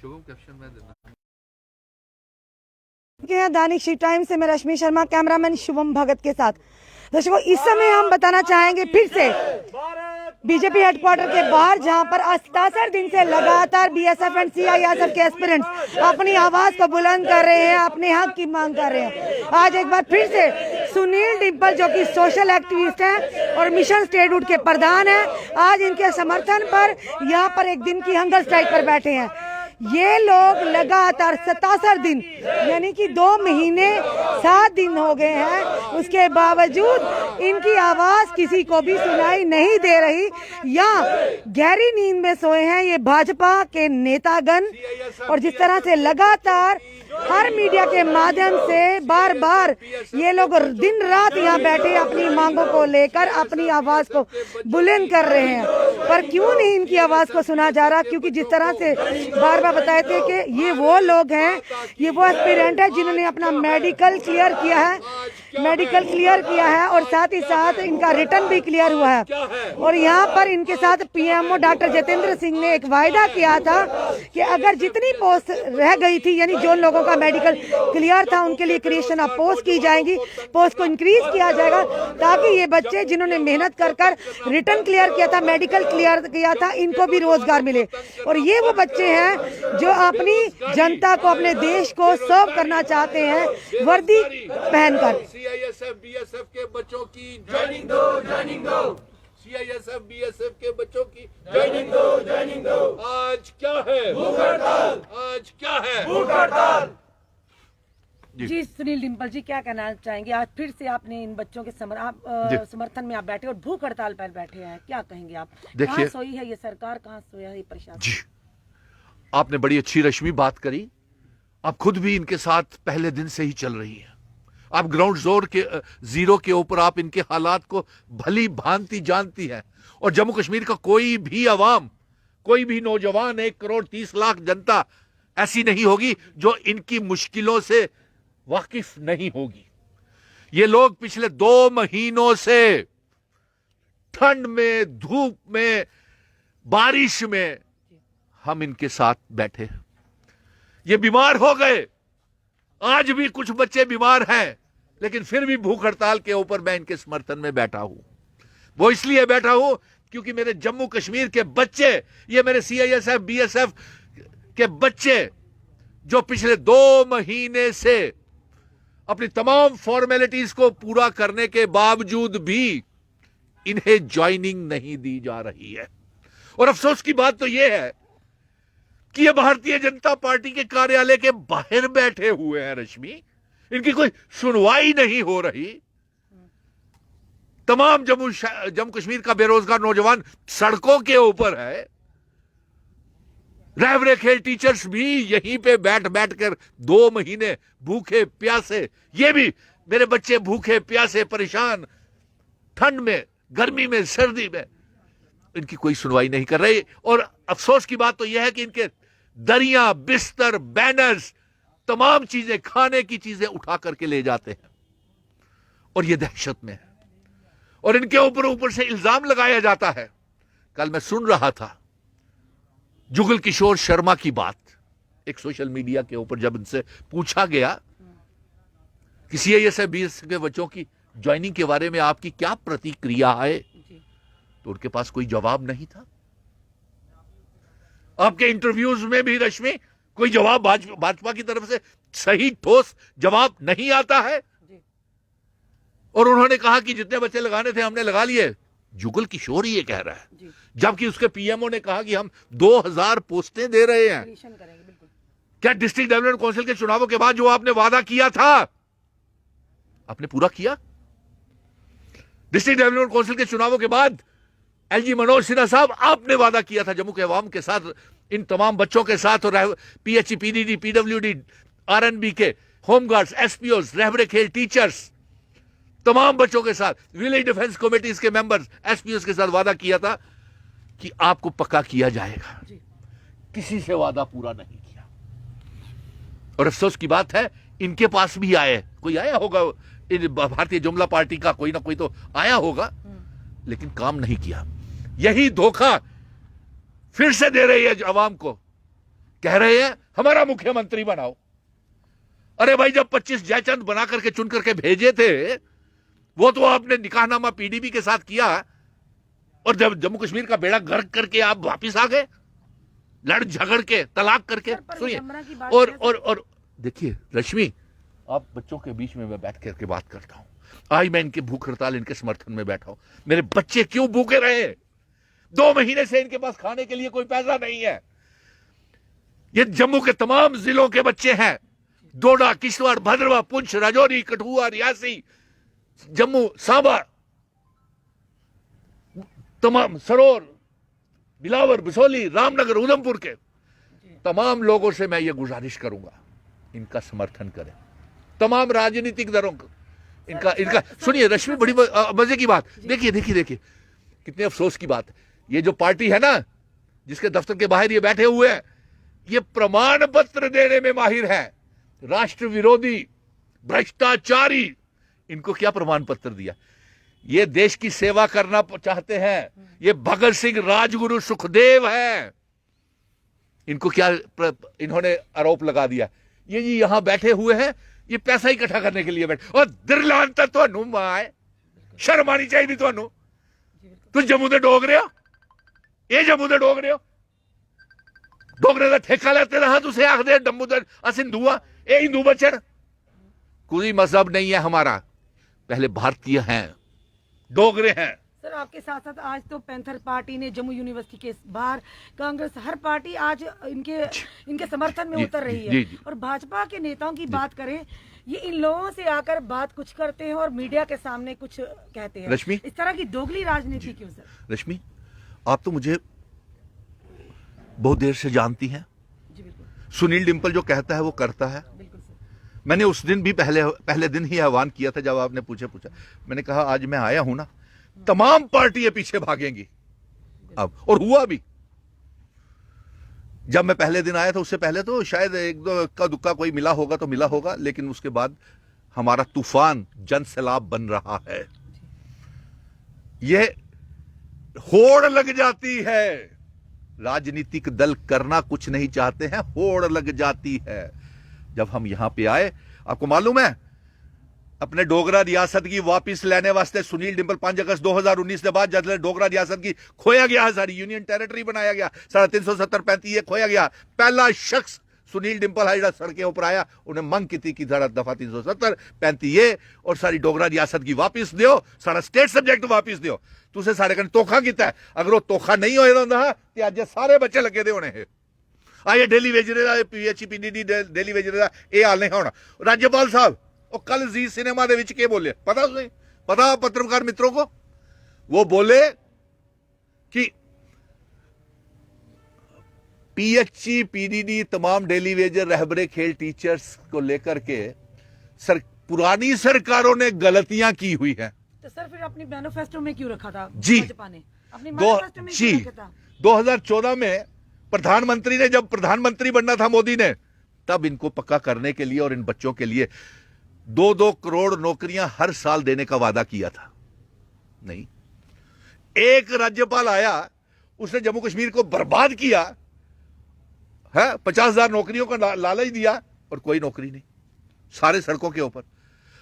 Shubham caption में देना। दैनिक Shiv time से मैं रश्मि शर्मा, कैमरामैन शुभम भगत के साथ। दर्शकों, इस समय हम बताना चाहेंगे फिर से बीजेपी हेडक्वार्टर के बाहर, जहां पर 67 दिन से लगातार बीएसएफ एंड सीआईएसएफ के एस्पिरेंट्स अपनी आवाज को बुलंद कर रहे हैं, अपने हक की मांग कर रहे हैं। आज एक बार फिर से सुनील डिम्पल, जो कि सोशल एक्टिविस्ट हैं और मिशन स्टेटहुड के प्रधान हैं, आज इनके समर्थन पर यहाँ पर एक दिन की हंगर स्ट्राइक पर बैठे हैं। ये लोग लगातार 67 दिन यानी कि 2 महीने 7 दिन हो गए हैं, उसके बावजूद इनकी आवाज किसी को भी सुनाई नहीं दे रही, या गहरी नींद में सोए हैं ये भाजपा के नेतागण। और जिस तरह से लगातार हर मीडिया के माध्यम से बार बार ये लोग दिन रात यहाँ बैठे अपनी मांगों को लेकर अपनी आवाज को बुलंद कर रहे हैं, पर क्यों नहीं इनकी आवाज को सुना जा रहा? क्योंकि जिस तरह से बार बार बताए थे कि ये वो लोग हैं, ये वो एस्पिरेंट है जिन्होंने अपना मेडिकल क्लियर किया है और साथ ही साथ इनका रिटर्न भी क्लियर हुआ है। और यहाँ पर इनके साथ पीएमओ डॉक्टर जितेंद्र सिंह ने एक वायदा किया था कि अगर जितनी पोस्ट रह गई थी, यानी जो लोगों का मेडिकल क्लियर था, उनके लिए क्रिएशन ऑफ पोस्ट की जाएगी, पोस्ट को इंक्रीज किया जाएगा, ताकि ये बच्चे जिन्होंने मेहनत कर रिटर्न क्लियर किया था, मेडिकल क्लियर किया था, इनको भी रोजगार मिले। और ये वो बच्चे हैं जो अपनी जनता को, अपने देश को सर्व करना चाहते हैं वर्दी पहनकर। सीआईएसएफ बीएसएफ के बच्चों की ज्वाइनिंग दो। सीआईएसएफ बीएसएफ के बच्चों की ज्वाइनिंग दो। आज क्या है? भूख हड़ताल। आज क्या है? भूख हड़ताल। जी सुनील डिम्पल जी, क्या कहना चाहेंगे? आज फिर से आपने इन बच्चों के समर्थन में आप बैठे और भूख हड़ताल पर बैठे हैं, क्या कहेंगे आप? कहाँ सोई है ये सरकार, कहाँ सोया है ये प्रशासन? जी, आपने बड़ी अच्छी रश्मि बात करी। आप खुद भी इनके साथ पहले दिन से ही चल रही है। आप ग्राउंड जीरो के ऊपर आप इनके हालात को भली भांति जानती है। और जम्मू कश्मीर का कोई भी अवाम, कोई भी नौजवान, 1 करोड़ 30 लाख जनता ऐसी नहीं होगी जो इनकी मुश्किलों से वाकिफ नहीं होगी। ये लोग पिछले 2 महीनों से ठंड में, धूप में, बारिश में हम इनके साथ बैठे हैं। ये बीमार हो गए, आज भी कुछ बच्चे बीमार हैं, लेकिन फिर भी भूख हड़ताल के ऊपर मैं इनके समर्थन में बैठा हूं। वो इसलिए बैठा हूं क्योंकि मेरे जम्मू कश्मीर के बच्चे, ये मेरे सीआईएसएफ बीएसएफ के बच्चे, जो पिछले 2 महीने से अपनी तमाम फॉर्मेलिटीज को पूरा करने के बावजूद भी इन्हें ज्वाइनिंग नहीं दी जा रही है। और अफसोस की बात तो यह है कि ये भारतीय जनता पार्टी के कार्यालय के बाहर बैठे हुए हैं रश्मि, इनकी कोई सुनवाई नहीं हो रही। तमाम जम्मू कश्मीर का बेरोजगार नौजवान सड़कों के ऊपर है। रहबरे खेल टीचर्स भी यहीं पे बैठ कर 2 महीने भूखे प्यासे, ये भी मेरे बच्चे भूखे प्यासे परेशान, ठंड में, गर्मी में, सर्दी में, इनकी कोई सुनवाई नहीं कर रही। और अफसोस की बात तो यह है कि इनके दरिया, बिस्तर, बैनर्स, तमाम चीजें, खाने की चीजें उठा करके ले जाते हैं, और ये दहशत में है। और इनके ऊपर से इल्जाम लगाया जाता है। कल मैं सुन रहा था जुगल किशोर शर्मा की बात, एक सोशल मीडिया के ऊपर जब इनसे पूछा गया कि सीआईएसएफ बीएसएफ के बच्चों की ज्वाइनिंग के बारे में आपकी क्या प्रतिक्रिया है, तो उनके पास कोई जवाब नहीं था। आपके इंटरव्यूज में भी रश्मि कोई जवाब भाजपा की तरफ से सही ठोस जवाब नहीं आता है। और उन्होंने कहा कि जितने बच्चे लगाने थे हमने लगा लिए। जुगल किशोर ये कह रहा है, जबकि उसके पीएमओ ने कहा कि हम 2000 पोस्टें दे रहे हैं। क्या डिस्ट्रिक्ट डेवलपमेंट काउंसिल के चुनावों के बाद जो आपने वादा किया था, आपने पूरा किया? डिस्ट्रिक्ट डेवलपमेंट काउंसिल के चुनावों के बाद एलजी मनोज सिन्हा साहब, आपने वादा किया था जम्मू के अवाम के साथ, इन तमाम बच्चों के साथ, और पीएचई, पीडीडी, पीडब्ल्यूडी, आरएनबी के होमगार्ड्स, एसपीओस, रहबरे खेल टीचर्स, तमाम बच्चों के साथ, विलेज डिफेंस कमेटीज के मेंबर्स, एसपीओस के साथ वादा किया था कि आपको पक्का किया जाएगा। किसी से वादा पूरा नहीं किया। और अफसोस की बात है, इनके पास भी आए, कोई आया होगा भारतीय जुमला पार्टी का, कोई ना कोई तो आया होगा, लेकिन काम नहीं किया। यही धोखा फिर से दे रही है अवाम को कह रहे हैं हमारा मुख्यमंत्री बनाओ। अरे भाई, जब 25 जयचंद बना करके चुन करके भेजे थे, वो तो आपने निकाहनामा पीडीपी के साथ किया, और जब जम्मू कश्मीर का बेड़ा गर्क करके आप वापिस आ गए, लड़ झगड़ के, तलाक करके। सुनिए, और देखिए रश्मि, आप बच्चों के बीच में मैं बैठ करके बात करता हूं। आज मैं इनके भूख हड़ताल, इनके समर्थन में बैठा हूं। मेरे बच्चे क्यों भूखे रहे? 2 महीने से इनके पास खाने के लिए कोई पैसा नहीं है। ये जम्मू के तमाम जिलों के बच्चे हैं, डोडा, किश्तवाड़, भद्रवाह, पुंछ, राजौरी, कठुआ, रियासी, जम्मू, सांबा, तमाम सरोर, बिलावर, बिसौली, रामनगर, उधमपुर के तमाम लोगों से मैं ये गुजारिश करूंगा, इनका समर्थन करें, तमाम राजनीतिक दलों को। इनका सुनिए रश्मि, बड़ी मजे की बात, देखिए कितने अफसोस की बात है। ये जो पार्टी है ना, जिसके दफ्तर के बाहर ये बैठे हुए हैं, ये प्रमाण पत्र देने में माहिर है। राष्ट्र विरोधी, भ्रष्टाचारी, इनको क्या प्रमाण पत्र दिया? ये देश की सेवा करना चाहते हैं। ये भगत सिंह, राजगुरु, सुखदेव हैं। इनको क्या इन्होंने आरोप लगा दिया? ये जी यहां बैठे हुए हैं, ये पैसा इकट्ठा करने के लिए बैठे। और दिरलांता ਤੁਹਾਨੂੰ माए शर्म आनी चाहिए ਤੁਹਾਨੂੰ। तुम जम्मू दे डोगरे हो, ये जम्मू दे डोगरे हो, डोगरे का ठेका लेते रहा, तुसे आखदे जम्मू दे अस हिंदू आ, ये हिंदू बचन। कोई मजहब नहीं है हमारा, पहले भारतीय हैं, डोगरे हैं। सर, आपके साथ साथ आज तो पैंथर पार्टी ने जम्मू यूनिवर्सिटी के बाहर, कांग्रेस, हर पार्टी आज इनके समर्थन में उतर रही है। और भाजपा के नेताओं की बात करें, ये इन लोगों से आकर बात कुछ करते हैं और मीडिया के सामने कुछ कहते हैं। रश्मि, इस तरह की दोगली राजनीति क्यों सर? रश्मि, आप तो मुझे बहुत देर से जानती हैं। जी बिल्कुल। सुनील डिम्पल जो कहता है वो करता है। बिल्कुल सर। मैंने उस दिन भी पहले दिन ही आह्वान किया था, जब आपने पूछा, मैंने कहा आज मैं आया हूं ना, तमाम पार्टियां पीछे भागेंगी अब, और हुआ भी। जब मैं पहले दिन आया था, उससे पहले तो शायद 1-2 इक्का दुक्का कोई मिला होगा तो मिला होगा, लेकिन उसके बाद हमारा तूफान जन सैलाब बन रहा है। यह होड़ लग जाती है, राजनीतिक दल करना कुछ नहीं चाहते हैं, होड़ लग जाती है। जब हम यहां पे आए, आपको मालूम है, अपने डोगरा रियासत की वापिस लेने वास्ते सुनील डिम्पल 5 अगस्त 2019 के बाद जब डोगरा रियासत की खोया गया, सारी यूनियन टेरिटरी बनाया गया, 370-35 ये खोया गया, पहला शख्स सुनील डिम्पल है जो सड़कें ऊपर आया, उन्हें मंग की थी कि सारा दफा 370-35 ये और सारी डोगरा रियासत की वापिस दियो, सारा स्टेट सब्जेक्ट वापिस दियो। तुसे सारे कन धोखा किया है। अगर वो धोखा नहीं होया होंदा ते अज सारे बच्चे लगे दे होने है। आए डेली वेजरे दा, पीएचई पीडीडी डेली वेजरे दा ये हाल नहीं होना। राज्यपाल साहब और कल जी सिनेमा दे विच के बोले पता नहीं, पता पत्रकार मित्रों को? वो बोले कि पीएचई पीडीडी तमाम डेली वेजर, रहबरे खेल टीचर्स को लेकर के पुरानी सरकारों ने गलतियां की हुई हैं। तो सर फिर अपनी मैनिफेस्टो में क्यों रखा था जी? भाजपा ने अपनी मैनिफेस्टो में जी, क्यों रखा था? 2014 में प्रधानमंत्री ने, जब प्रधानमंत्री बनना था मोदी ने, तब इनको पक्का करने के लिए और इन बच्चों के लिए 2-2 करोड़ नौकरियां हर साल देने का वादा किया था। नहीं, एक राज्यपाल आया, उसने जम्मू कश्मीर को बर्बाद किया है, 50,000 नौकरियों का लालच दिया और कोई नौकरी नहीं, सारे सड़कों के ऊपर।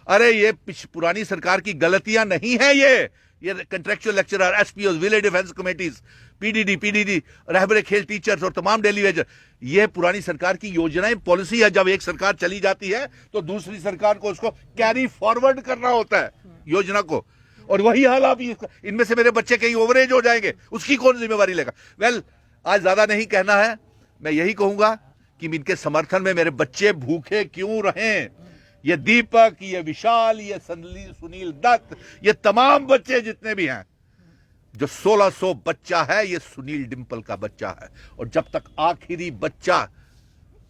अरे ये पुरानी सरकार की गलतियां नहीं है, ये contractual lecturer, SPO, village defence committees, PDD, रहबरे खेल टीचर्स और तमाम डेली वेजर, ये पुरानी सरकार की योजनाएं, पॉलिसी है। जब एक सरकार चली जाती है तो दूसरी सरकार को उसको कैरी फॉरवर्ड करना होता है योजना को, और वही हाल आप इनमें से मेरे बच्चे कहीं ओवरेज हो जाएंगे, उसकी कौन जिम्मेवारी लेगा? वेल, आज ज्यादा नहीं कहना है, मैं यही कहूंगा कि इनके समर्थन में मेरे बच्चे भूखे क्यों रहें। ये दीपक, ये विशाल, ये सुनील दत्त, ये तमाम बच्चे जितने भी हैं, जो 1600 बच्चा है, ये सुनील डिम्पल का बच्चा है। और जब तक आखिरी बच्चा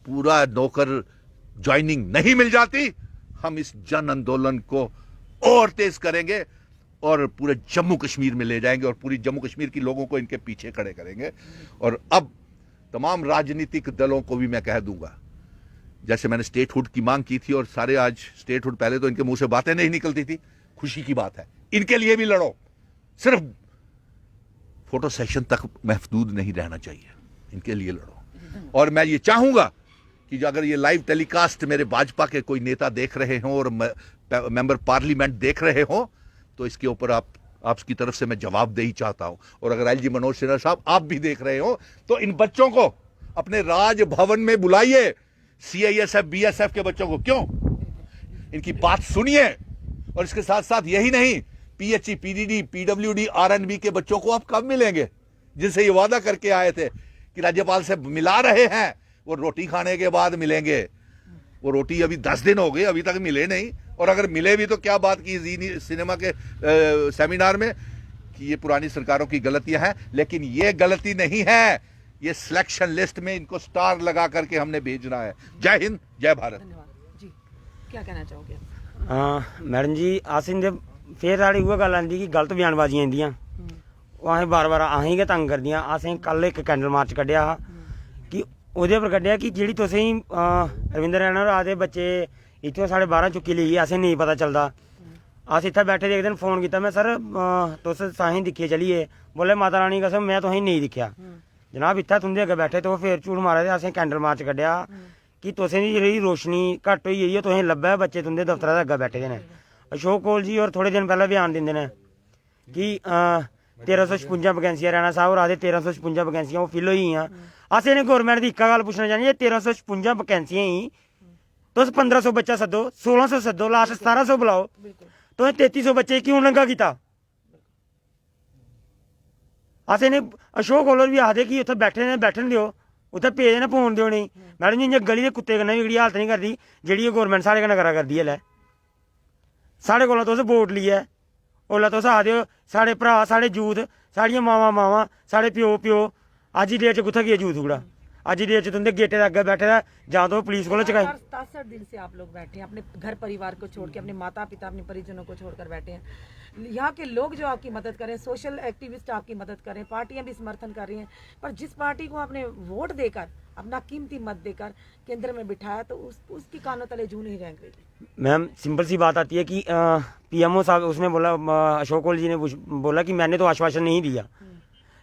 पूरा नौकर ज्वाइनिंग नहीं मिल जाती, हम इस जन आंदोलन को और तेज करेंगे और पूरे जम्मू कश्मीर में ले जाएंगे और पूरी जम्मू कश्मीर के लोगों को इनके पीछे खड़े करेंगे। और अब तमाम राजनीतिक दलों को भी मैं कह दूंगा, जैसे मैंने स्टेटहुड की मांग की थी और सारे आज स्टेटहुड, पहले तो इनके मुंह से बातें नहीं निकलती थी, खुशी की बात है, इनके लिए भी लड़ो। सिर्फ फोटो सेशन तक महदूद नहीं रहना चाहिए, इनके लिए लड़ो। और मैं ये चाहूंगा कि जो अगर ये लाइव टेलीकास्ट मेरे भाजपा के कोई नेता देख रहे हों और मेंबर पार्लियामेंट देख रहे हों तो इसके ऊपर आपकी तरफ से मैं जवाबदेही चाहता हूं। और अगर एलजी मनोज सिन्हा साहब आप भी देख रहे हो तो इन बच्चों को अपने राजभवन में बुलाइए, सीआईएसएफ बीएसएफ के बच्चों को, क्यों, इनकी बात सुनिए। और इसके साथ साथ यही नहीं, पीएचई पीडीडी पीडब्ल्यूडी आरएनबी के बच्चों को आप कब मिलेंगे, जिनसे ये वादा करके आए थे कि राज्यपाल से मिला रहे हैं, वो रोटी खाने के बाद मिलेंगे। वो रोटी अभी 10 दिन हो गए, अभी तक मिले नहीं। और अगर मिले भी तो क्या बात की जी सिनेमा के सेमिनार में कि ये पुरानी सरकारों की गलतियां हैं, लेकिन ये गलती नहीं है, ये सिलेक्शन लिस्ट में इनको स्टार लगा करके हमने भेजना है। जय हिंद, जय भारत। धन्यवाद जी, क्या कहना चाहोगे? मैडम जी असें ते फिर साढ़ी उ'ऐ गल्ल आंदी कि गलत बयानबाजियां इंदियां ओह् असें बार बार असें गै तंग करदियां। असें कल एक कैंडल मार्च कड्ढेआ हा कि ओह्दे पर कड्ढेआ कि जेह्ड़ी तुसें रविंदर रैना होर आखदे बच्चे इत्थुआं साढ़े 12 चुक्की लेइयै असें नेईं पता चलदा। अस इत्थै बैठे दे, इक दिन फोन कीता मैं, सर तुस असें दिक्खियै चलिए। बोले माता रानी कसम मैं तुसें नेईं दिक्खेआ। जनाब इत्थै तुं'दे अग्गें बैठे तो फिर झूठ मारा दे। असें कैंडल मार्च कड्ढेआ कि तुसें दी जेह्ड़ी रोशनी घट्ट होई गेई ऐ, तुसें लब्भा बच्चे तुं'दे दफ्तरै दे अग्गें बैठे दे न। अशोक कौल जी होर थोड़े दिन पैह्लें बयान दिंदे न कि 1356 वैकेंसियां, रैना साहब होर आखदे 1356 वैकेंसियां ओह् फिल होई गेइयां। अस इ'नें गौरमेंट दी इक्का गल्ल पुच्छना चाह्न्ने, 1356 वैकेंसियां ही तुस 1500 बच्चा सद्दो, 1600 सद्दो, लास्ट 1700 बुलाओ, तुसें 3300 बच्चे क्यों नंगा कीता? अस इ'नें अशोक कौल बी आखदे कि उत्थै बैठे ने बैठन देओ, उत्थै पेदे ने पौन देओ नेईं। मैडम जी इ'यां गली दे कुत्ते कन्नै बी एह्कड़ी हालत नहीं करदी जेह्ड़ी एह् गौरमेंट साढ़े कन्नै करा करदी ऐ। साढ़े कोला तुस वोट लेइयै ओल्लै तुस आखदे हो साढ़े भ्राऽ, साढ़े यूथ, साढ़ियां मावां, साढ़े प्यो अज्ज दी डेट च कुत्थै गेआ यूथ थोड़ा? अज्ज दी डेट च तुं'दे गेटे दे अग्गें बैठे दा जां तो पुलिस कोल चुकाई। 67 दिन से आप लोग बैठे हैं, अपने घर परिवार को छोड़ के, अपने माता पिता अपने परिजनों को छोड़कर बैठे हैं। यहाँ के लोग जो आपकी मदद करें, सोशल एक्टिविस्ट आपकी मदद करें, पार्टियां भी समर्थन कर रही हैं, पर जिस पार्टी को आपने वोट देकर, अपना कीमती मत देकर केंद्र में बिठाया तो उसकी कानों तले जू नहीं रह गई। मैम सिंपल सी बात आती है कि पीएमओ साहब उसने बोला, अशोक कौल जी ने बोला कि मैंने तो आश्वासन नहीं दिया।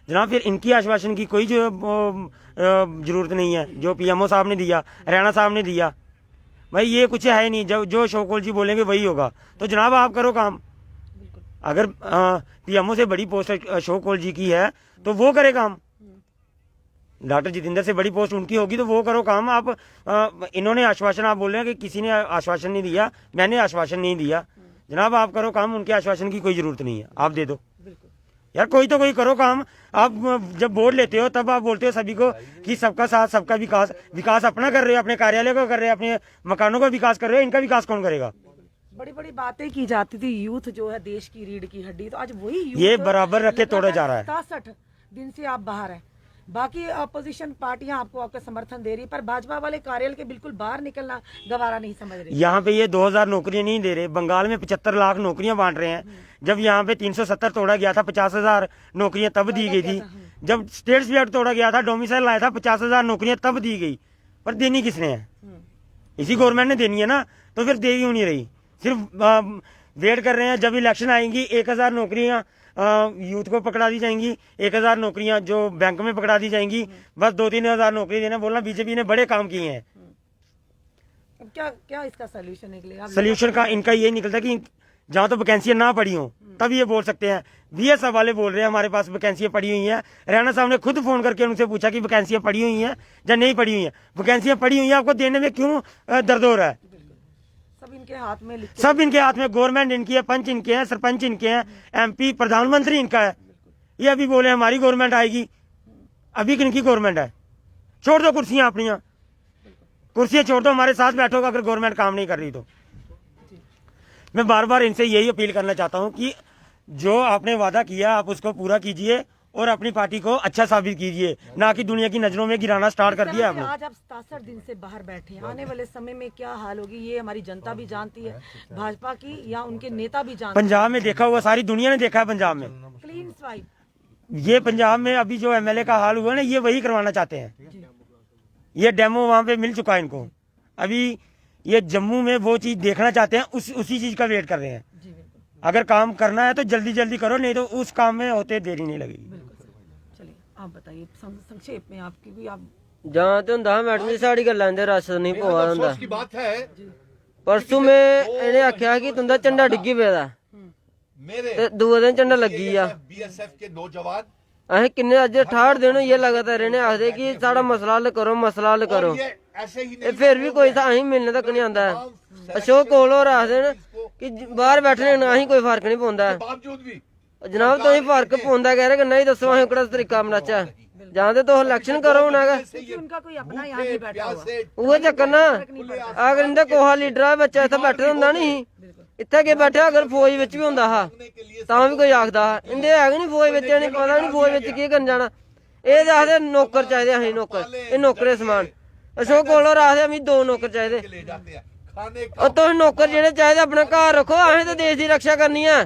जनाब फिर इनकी आश्वासन की कोई जो ज़रूरत नहीं है, जो पीएमओ साहब ने दिया, रैना साहब ने दिया, भाई ये कुछ है नहीं। जो अशोक कौल जी बोलेंगे वही होगा। तो जनाब आप करो काम। अगर पीएमओ से बड़ी पोस्ट अशोक कौल जी की है तो वो करे काम, डॉक्टर जितेंद्र से बड़ी पोस्ट उनकी होगी तो वो करो काम। आप इन्होंने आश्वासन, आप बोल रहे हैं कि किसी ने आश्वासन नहीं दिया, मैंने आश्वासन नहीं दिया। जनाब आप करो काम, उनके आश्वासन की कोई ज़रूरत नहीं है, आप दे दो यार, कोई तो कोई करो काम। आप जब वोट लेते हो तब आप बोलते हो सभी को कि सबका साथ सबका विकास। विकास अपना कर रहे हो, अपने कार्यालय को कर रहे हो, अपने मकानों का विकास कर रहे हो, इनका विकास कौन करेगा? बड़ी बड़ी बातें की जाती थी, यूथ जो है देश की रीढ़ की हड्डी, तो आज वही यूथ ये बराबर रख के तोड़ा जा रहा है। 67 दिन से आप बाहर हैं, बाकी अपोजिशन पार्टियां आपको आपका समर्थन दे रही, पर भाजपा वाले कार्यालय के बिल्कुल बाहर निकलना गवारा नहीं समझ रहे। यहाँ पे ये 2000 नौकरियां नहीं दे रहे, बंगाल में 75 लाख नौकरियां बांट रहे हैं। जब यहाँ पे 370 तोड़ा गया था, 50,000 नौकरियां तब दी गई थी। जब स्टेट स्लैट तोड़ा गया था, डोमिसाइल लाया था, 50,000 नौकरियां तब दी गई। पर देनी किसने है? इसी गवर्नमेंट ने देनी है ना, तो फिर दे क्यों नहीं रही? सिर्फ वेट कर रहे हैं जब इलेक्शन आएंगी 1000 नौकरियां यूथ को पकड़ा दी जाएंगी, 1000 नौकरियां जो बैंक में पकड़ा दी जाएंगी, बस 2-3 हज़ार नौकरी देना बोलना। बीजेपी ने बड़े काम किए हैं। अब क्या इसका सोल्यूशन निकलेगा? सोल्यूशन का इनका ये निकलता है कि जहाँ तो वैकेंसियां ना पड़ी हो तब ये बोल सकते हैं। बीएसएफ वाले बोल रहे हैं हमारे पास वैकेंसियां पड़ी हुई हैं। रैना साहब ने खुद फोन करके उनसे पूछा कि वैकेंसियां पड़ी हुई हैं या नहीं पड़ी हुई हैं। वैकेंसियां पड़ी हुई हैं, आपको देने में क्यों दर्द हो रहा है? सब इनके हाथ में, सब इनके हाथ में। गवर्नमेंट इनकी है, पंच इनके हैं, सरपंच इनके हैं, एमपी प्रधानमंत्री इनका है। ये अभी बोले हमारी गवर्नमेंट आएगी, अभी किनकी गवर्नमेंट है? छोड़ दो कुर्सियां अपनियां, कुर्सियां छोड़ दो, हमारे साथ बैठोगे अगर गवर्नमेंट काम नहीं कर रही तो। मैं बार बार इनसे यही अपील करना चाहता हूं कि जो आपने वादा किया आप उसको पूरा कीजिए और अपनी पार्टी को अच्छा साबित कीजिए, ना कि दुनिया की नजरों में गिराना स्टार्ट कर दिया आपने। आज आप 67 दिन से बाहर बैठे हैं, आने वाले समय में क्या हाल होगी ये हमारी जनता भी जानती है, भाजपा की या उनके नेता भी जानते हैं। पंजाब में देखा हुआ, सारी दुनिया ने देखा है पंजाब में क्लीन स्वाइप। ये पंजाब में अभी जो एमएलए का हाल हुआ ना, ये वही करवाना चाहते हैं। ये डेमो वहां पे मिल चुका है इनको। अभी ये जम्मू में वो चीज देखना चाहते हैं, उसी चीज का वेट कर रहे हैं। अगर काम करना है तो जल्दी जल्दी करो, नहीं तो उस काम में होते देरी नहीं लगेगी। चलिए आप बताइए संक्षेप में, आपकी भी आप ਜਾਂ ਤੇ ਹੁੰਦਾ ਮੈਡਮ ਜੀ ਸਾਡੀ ਗੱਲਾਂ ਦੇ ਰਸ ਨਹੀਂ ਪਵਾ ਹੁੰਦਾ अफसोस की बात है ਪਰਸੋਂ ਮੈਂ ਇਹਨੇ ਆਖਿਆ ਕਿ ਤੁੰਦਾ ਝੰਡਾ ਡਿੱਗੀ ਪਿਆ ਦਾ मेरे ਤੇ ਦੂਏ ਦਿਨ ਝੰਡਾ ਲੱਗੀ ਆ बीएसएफ के नौजवान ਅਸੀਂ ਕਿੰਨੇ ਅੱਜ 68 ਦਿਨ ਹੋਈ ਲਗਾਤਾਰ ਇਹਨੇ ਆਖਦੇ ਕਿ ਸਾਡਾ ਮਸਲਾ ਹੱਲ ਕਰੋ ਮਸਲਾ ਹੱਲ ਕਰੋ ये ऐसे ही ਇਹ ਫਿਰ ਵੀ ਕੋਈ ਅਸੀਂ ਮਿਲਣੇ ਤੱਕ ਨਹੀਂ ਆਉਂਦਾ ਅਸ਼ੋਕ ਕੋਲ ਹੋਰ ਆਖਦੇ ਨੇ ਕਿ ਬਾਹਰ ਬੈਠਣੇ ਨਾ ਅਸੀਂ ਕੋਈ ਫਰਕ ਨਹੀਂ ਪਾਉਂਦਾ बावजूद भी ਜਨਾਬ ਤੁਸੀਂ ਫਰਕ ਪਾਉਂਦਾ ਕਹਿ ਰਹੇ ਕਿ ਨਹੀਂ ਦੱਸੋ ਅਸੀਂ ਕਿਹੜਾ ਤਰੀਕਾ ਬਣਾਚਾ ਜਾਂ ਤੇ ਤੁਸੀਂ ਇਲੈਕਸ਼ਨ ਕਰੋ ਹੁਣ ਹੈਗਾ उनका कोई अपना यहाँ भी बैठा हुआ से ਉਹ ਚੱਕਰ ਨਾ ਅਗਰ ਇਹਦਾ ਕੋਹਾ ਲੀਡਰ ਆ ਬੱਚਾ ਇੱਥੇ ਬੈਠਾ ਹੁੰਦਾ ਨਹੀਂ ਇੱਥੇ ਕੇ ਬੈਠਾ ਅਗਰ ਫੌਜ ਵਿੱਚ ਵੀ ਹੁੰਦਾ ਹਾ ਤਾਂ ਵੀ ਕੋਈ ਆਖਦਾ ਇਹਦੇ ਹੈਗੇ ਨਹੀਂ ਫੌਜ ਵਿੱਚ ਨਹੀਂ ਪਤਾ ਨਹੀਂ ਫੌਜ ਵਿੱਚ ਕੀ ਕਰਨ ਜਾਣਾ ਇਹ ਦੱਸਦੇ ਨੌਕਰ ਚਾਹੀਦੇ ਅਸੀਂ ਨੌਕਰ ਇਹ ਨੌਕਰੇ ਸਮਾਨ ਅਸ਼ੋਕ ਕੋਲੋਂ ਆਖਦੇ ਅਸੀਂ 2 ਨੌਕਰ ਚਾਹੀਦੇ ले जाते हैं खाने ਉਹ ਤੁਸੀਂ ਨੌਕਰ ਜਿਹੜੇ ਚਾਹੀਦੇ ਆਪਣਾ ਘਰ ਰੱਖੋ ਅਸੀਂ ਤਾਂ ਦੇਸ਼ ਦੀ ਰੱਖਿਆ ਕਰਨੀ ਆ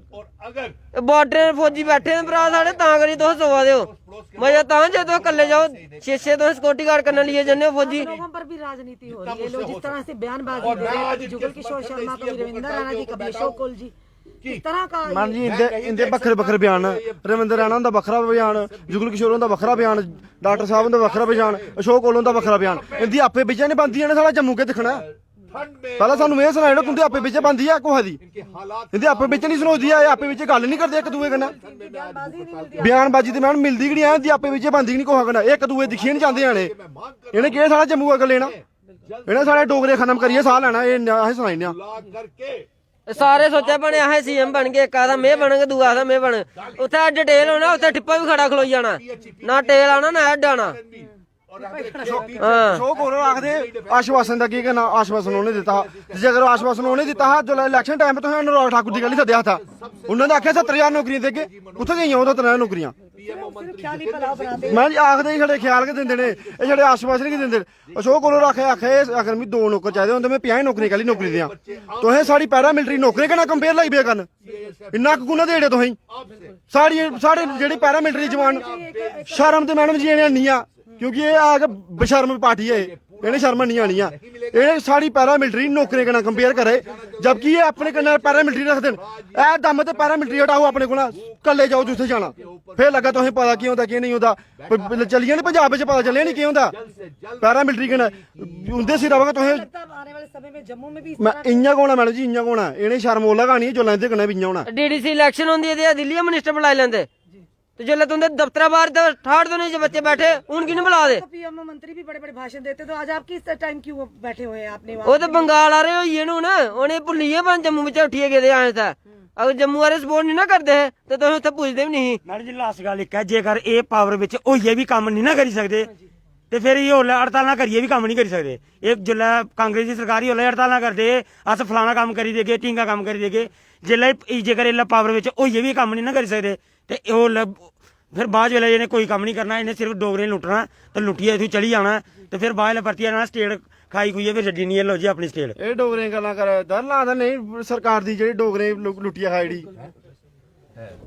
और अगर ਬਾਰਡਰ ਫੌਜੀ ਬੈਠੇ ਨੇ ਭਰਾ ਸਾਡੇ ਤਾਂ ਕਰੀ ਤੁਸੀਂ ਸਵਾ ਦਿਓ ਮਜ਼ਾ ਤਾਂ ਜੇ ਤੁਸੀਂ ਇਕੱਲੇ ਜਾਓ ਛੇ ਤੋਂ ਸਿਕਿਉਰਿਟੀ गार्ड करने लिए जन्ने हो फौजी लोगों पर भी राजनीति हो रही है लोग जिस तरह से बयानबाजी दे रहे हैं जुगल किशोर शर्मा कभी रविंद्र राणा जी कभी अशोक कोल जी किस तरह का मैम जी इंदे बक्खरे बक्खरे बयान रविंद्र राणा ਦਾ ਵੱਖਰਾ ਬਿਆਨ ਜੁਗਲ ਕਿਸ਼ੋਰ ਦਾ ਵੱਖਰਾ ਬਿਆਨ ਡਾਕਟਰ ਸਾਹਿਬ ਦਾ ਵੱਖਰਾ ਬਿਆਨ ਅਸ਼ੋਕ ਕੋਲੋਂ ਦਾ ਵੱਖਰਾ ਬਿਆਨ ਇੰਦੀ ਆਪੇ ਵਿੱਚ ਨਹੀਂ ਬੰਦੀਆਂ ਨੇ ਸਾਲਾ ਜੰਮੂ ਕੇ ਦਿਖਣਾ ठंड में ਪਹਿਲਾਂ ਸਾਨੂੰ ਇਹ ਸੁਣਾਇਆ ਤੁੰਦੇ ਆਪੇ ਵਿੱਚ ਬੰਦੀ ਆ ਕੋਹਾ ਦੀ इनके हालात ਇੰਦੇ ਆਪੇ ਵਿੱਚ ਨਹੀਂ ਸੁਣਾਉਂਦੀ ਆ ਇਹ ਆਪੇ ਵਿੱਚ ਗੱਲ ਨਹੀਂ ਕਰਦੇ ਇੱਕ ਦੂਏ ਨਾਲ ਬਿਆਨਬਾਜ਼ੀ ਤੇ ਮੈਡਮ ਮਿਲਦੀ ਕਿ ਨਹੀਂ ਆਂਦੀ ਆਪੇ ਵਿੱਚ ਬੰਦੀ ਨਹੀਂ ਕੋਹਾ ਕਨਾ ਇੱਕ ਦੂਏ ਦਿਖੀ ਨਹੀਂ ਜਾਂਦੇ ਆਣੇ ਇਹਨੇ ਕਿਹਾ ਸਾਲਾ ਜੰਮੂ ਅਗਲ ਲੈਣਾ ਇਹਨੇ ਸਾਰੇ ਡੋਗਰੇ ਖਤਮ ਕਰੀਏ ਸਾਹ ਲੈਣਾ ਇਹ ਅਸੀਂ ਸੁਣਾਈ ਨਾ ला करके ਸਾਰੇ ਸੋਚਿਆ ਬਣੇ ਆਹ ਸੀਐਮ ਬਣ ਗਏ ਕਾਦਾ ਮੈਂ ਬਣਾਂਗੇ ਦੂਆ ਦਾ ਮੈਂ ਬਣ ਉੱਥੇ ਡਿਟੇਲ ਹੋਣਾ ਉੱਥੇ ਠਿੱਪਾ ਵੀ ਖੜਾ ਖਲੋਈ ਜਾਣਾ ਨਾ ਟੇਲ ਆਣਾ ਨਾ ਹੈਡ ਆਣਾ और अगर ਹਾਂ ਸ਼ੋਕ ਹੋਰ ਆਖਦੇ ਆਸ਼ਵਾਸਨ ਦਾ ਕੀ ਕਹਿਣਾ ਆਸ਼ਵਾਸਨ ਉਹਨੇ ਦਿੱਤਾ ਜੇ ਅਗਰ ਆਸ਼ਵਾਸਨ ਉਹਨੇ ਦਿੱਤਾ ਜੋ ਇਲੈਕਸ਼ਨ ਟਾਈਮ ਤੇ ਅਨੁਰਾਗ ਠਾਕੁਰ ਦੀ ਗੱਲ ਹੀ ਸੱਦਿਆ ਥਾ ਉਹਨਾਂ ਨੇ ਆਖਿਆ 70000 ਨੌਕਰੀਆਂ ਦੇ ਕੇ ਕਿੱਥੇ ਗਈਆਂ ਉਹ 70000 ਨੌਕਰੀਆਂ ਮੈਂ ਜੀ ਆਖਦੇ ਹੀ ਸਾਡੇ ਖਿਆਲ ਕੇ ਦਿੰਦੇ ਨੇ ਇਹ ਜਿਹੜੇ ਆਸ਼ਵਾਸਨ ਕੀ ਦਿੰਦੇ ਅਸ਼ੋਕ ਕੋਲੋਂ ਆਖਿਆ ਅਗਰ ਮੈਂ 2 ਨੌਕਰ ਚਾਹੀਦੇ ਹੁੰਦੇ ਮੈਂ 50 ਨੌਕਰੀ ਕਾਲੀ ਨੌਕਰੀ ਦਿਆਂ ਤੋਹੇ ਸਾਡੀ ਪੈਰਾ ਮਿਲਟਰੀ ਨੌਕਰੀ ਕਿਹਨਾਂ ਕੰਪੇਅਰ ਲਾਈ ਬੇ ਕਰਨ ਇੰਨਾ ਕੁ ਗੁਨਾ ਦੇੜੇ ਤੋਹੀਂ ਸਾਡੇ ਜਿਹੜੀ ਪੈਰਾ ਮਿਲਟਰੀ ਜਵਾਨ ਸ਼ਰਮ ਤੇ ਮੈਡਮ ਜੀ ਇਹਨੇ ਨਹੀਂ ਆ ਕਿਉਂਕਿ ਇਹ ਆ ਕੇ ਬਸ਼ਰਮ ਪਾਰਟੀ ਹੈ ਇਹਨੇ ਸ਼ਰਮ ਨਹੀਂ ਆਣੀ ਆ ਇਹ ਸਾਡੀ ਪੈਰਾ ਮਿਲਟਰੀ ਨੌਕਰੀ ਨਾਲ ਕੰਪੇਅਰ ਕਰੇ ਜਦਕਿ ਇਹ ਆਪਣੇ ਕੰਨਾਂ ਪੈਰਾ ਮਿਲਟਰੀ ਰੱਖਦੇ ਨੇ ਇਹ ਦਮ ਤੇ ਪੈਰਾ ਮਿਲਟਰੀ ਹਟਾਓ ਆਪਣੇ ਕੋਲ ਕੱਲੇ ਜਾਓ ਜਿੱਥੇ ਜਾਣਾ ਫੇਰ ਲੱਗਾ ਤੁਸੀਂ ਪਤਾ ਕੀ ਹੁੰਦਾ ਕੀ ਨਹੀਂ ਹੁੰਦਾ ਚੱਲੀਆਂ ਨਹੀਂ ਪੰਜਾਬ ਵਿੱਚ ਪਤਾ ਚੱਲਿਆ ਨਹੀਂ ਕੀ ਹੁੰਦਾ ਪੈਰਾ ਮਿਲਟਰੀ ਕਿਹਨਾਂ ਹੁੰਦੇ ਸੀ ਰਵਾਂਗਾ ਤੁਸੀਂ आने वाले समय में जम्मू में भी ਮੈਂ ਇੰਨਾ ਕੋਣਾ ਮੈਡਮ ਜੀ ਇੰਨਾ ਕੋਣਾ ਇਹਨੇ ਸ਼ਰਮ ਉਹ ਲਗਾਣੀ ਜੋ ਲੈਂਦੇ ਕਿੰਨਾ ਵੀ ਇੰਨਾ ਹੋਣਾ ਡੀਡੀਸੀ ਇਲੈਕਸ਼ਨ ਹੁੰਦੀ ਹੈ ਦਿੱਲੀ ਮਿਨਿਸਟਰ ਬੁਲਾ ਲੈਂਦੇ ਤੇ ਜੇ ਤੁੰਦੇ ਦਫ਼ਤਰਾਂ ਬਾਹਰ ਤਾਂ 68 ਦਿਨ जो बच्चे बैठे उनकी नहीं बुला दे पीएम मंत्री भी बड़े बड़े भाषण देते तो आज आप किस टाइम क्यों बैठे हुए हैं आपने ਉਹ ਤੇ ਬੰਗਾਲ ਆ ਰਹੇ ਹੋਈਏ ਨੂੰ ਨਾ ਉਹਨੇ ਭੁੱਲੀਏ ਪਰ ਜੰਮੂ ਵਿੱਚ ਉੱਠੀਏ ਗਏ ਆਏ ਤਾਂ ਅਗਰ ਜੰਮੂ ਵਾਲੇ ਸਪੋਰਟ ਨਹੀਂ ਨਾ ਕਰਦੇ ਤੇ ਤੁਸੀਂ ਉੱਥੇ ਪੁੱਛਦੇ ਵੀ ਨਹੀਂ ਮੈਡਮ ਜੀ ਲਾਸਟ ਗੱਲ ਇੱਕ ਹੈ ਜੇਕਰ ਇਹ ਪਾਵਰ ਵਿੱਚ ਹੋਈਏ ਵੀ ਕੰਮ ਨਹੀਂ ਨਾ ਕਰੀ ਸਕਦੇ ਤੇ ਫਿਰ ਇਹ ਹੋਲੇ ਹੜਤਾਲ ਨਾ ਕਰੀਏ ਵੀ ਕੰਮ ਨਹੀਂ ਕਰੀ ਸਕਦੇ ਇਹ ਜਿੱਲਾ ਕਾਂਗਰਸ ਦੀ ਸਰਕਾਰ ਹੀ ਹੋਲੇ ਹੜਤਾਲ ਨਾ ਕਰਦੇ ਅਸ ਫਲਾਣਾ ਕੰਮ ਕਰੀ ਦੇਗੇ ਟਿੰਗਾ ਕੰਮ ਕਰੀ ਦੇਗੇ ਜਿੱਲਾ ਜੇਕਰ ਇਹ ਪਾਵਰ ਵਿੱਚ ਹੋਈਏ ਵੀ ਕੰਮ ਨਹੀਂ ਨਾ ਕਰੀ ਸਕਦੇ ਤੇ ਉਹ ਫਿਰ ਬਾਅਦ ਵੇਲੇ ਇਹਨੇ ਕੋਈ ਕੰਮ ਨਹੀਂ ਕਰਨਾ ਇਹਨੇ ਸਿਰਫ ਡੋਗਰੇ ਲੁੱਟਣਾ ਤੇ ਲੁੱਟੀਏ ਇੱਥੋਂ ਚਲੀ ਜਾਣਾ ਤੇ ਫਿਰ ਬਾਅਦ ਪਰਤੀ ਜਾਣਾ ਸਟੇਟ ਖਾਈ ਖੁਈਏ ਫਿਰ ਛੱਡੀ ਨਹੀਂ ਲੋ ਜੀ ਆਪਣੀ ਸਟੇਟ ਇਹ ਡੋਗਰੇ ਗੱਲਾਂ ਕਰ ਦਰ ਲਾਦਾ ਨਹੀਂ ਸਰਕਾਰ ਦੀ ਜਿਹੜੀ ਡੋਗਰੇ ਲੁੱਟੀਆ ਖਾਈੜੀ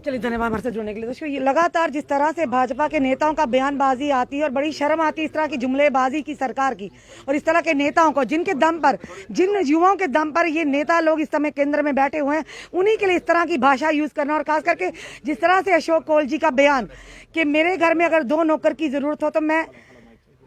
चलिए धन्यवाद हमारे साथ जुड़ने के लिए दोस्तों ये लगातार जिस तरह से भाजपा के नेताओं का बयानबाजी आती है और बड़ी शर्म आती है इस तरह की जुमलेबाजी की सरकार की और इस तरह के नेताओं को जिनके दम पर जिन युवाओं के दम पर ये नेता लोग इस समय केंद्र में बैठे हुए हैं उन्हीं के लिए इस तरह की भाषा यूज करना और खास करके जिस तरह से अशोक कोल जी का बयान कि मेरे घर में अगर 2 नौकर की जरूरत हो तो मैं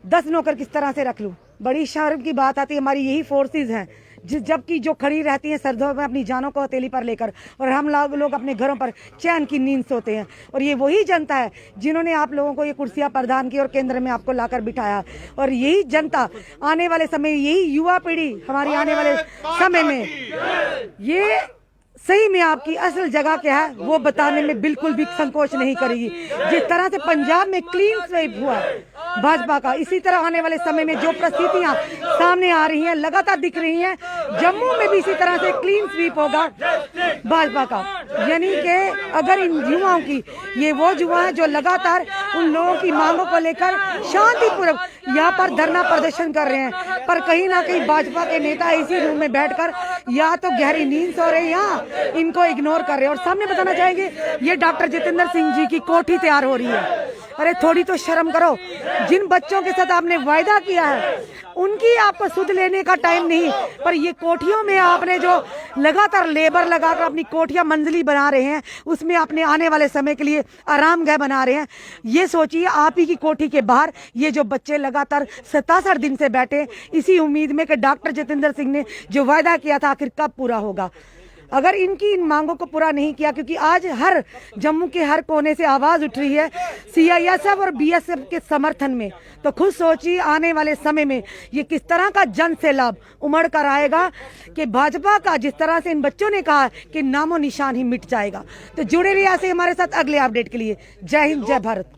10 नौकर किस तरह से रख लूं बड़ी शर्म की बात आती है हमारी यही फोर्सेज हैं जबकि जो खड़ी रहती हैं सरदों में अपनी जानों को हथेली पर लेकर और हम लोग अपने घरों पर चैन की नींद सोते हैं और ये वही जनता है जिन्होंने आप लोगों को ये कुर्सियां प्रदान की और केंद्र में आपको लाकर बिठाया और यही जनता आने वाले समय यही युवा पीढ़ी हमारी आने वाले समय में ये सही में आपकी असल जगह क्या है वो बताने में बिल्कुल भी संकोच नहीं करेगी जिस तरह से पंजाब में क्लीन स्वीप हुआ भाजपा का इसी तरह आने वाले समय में जो परिस्थितियां सामने आ रही हैं लगातार दिख रही हैं जम्मू में भी इसी तरह से क्लीन स्वीप होगा भाजपा का यानी कि अगर इन युवाओं की ये वो युवा है जो लगातार उन लोगों की मांगों को लेकर शांतिपूर्वक यहाँ पर धरना प्रदर्शन कर रहे हैं पर कहीं ना कहीं भाजपा के नेता इसी रूम में बैठकर या तो गहरी नींद सो रहे हैं या इनको इग्नोर कर रहे हैं और सामने बताना चाहेंगे ये डॉक्टर जितेंद्र सिंह जी की कोठी तैयार हो रही है अरे थोड़ी तो शर्म करो जिन बच्चों के साथ आपने वायदा किया है उनकी आपको सुध लेने का टाइम नहीं, पर ये कोठियों में आपने जो लगातार लेबर लगाकर अपनी कोठियां मंजिली बना रहे हैं, उसमें अपने आने वाले समय के लिए आरामगाह बना रहे हैं। ये सोचिए आप ही की कोठी के बाहर ये जो बच्चे लगातार 67 दिन से बैठे इसी उम्मीद में कि डॉक्टर जितेंद्र सिंह ने जो वायदा किया था आखिर कब पूरा होगा। अगर इनकी इन मांगों को पूरा नहीं किया, क्योंकि आज हर जम्मू के हर कोने से आवाज उठ रही है सीआईएसएफ और बीएसएफ के समर्थन में, तो खुद सोचिए आने वाले समय में ये किस तरह का जन सैलाब उमड़ कर आएगा कि भाजपा का जिस तरह से इन बच्चों ने कहा कि नामो निशान ही मिट जाएगा। तो जुड़े रहिए ऐसे हमारे साथ अगले अपडेट के लिए। जय हिंद, जय भारत।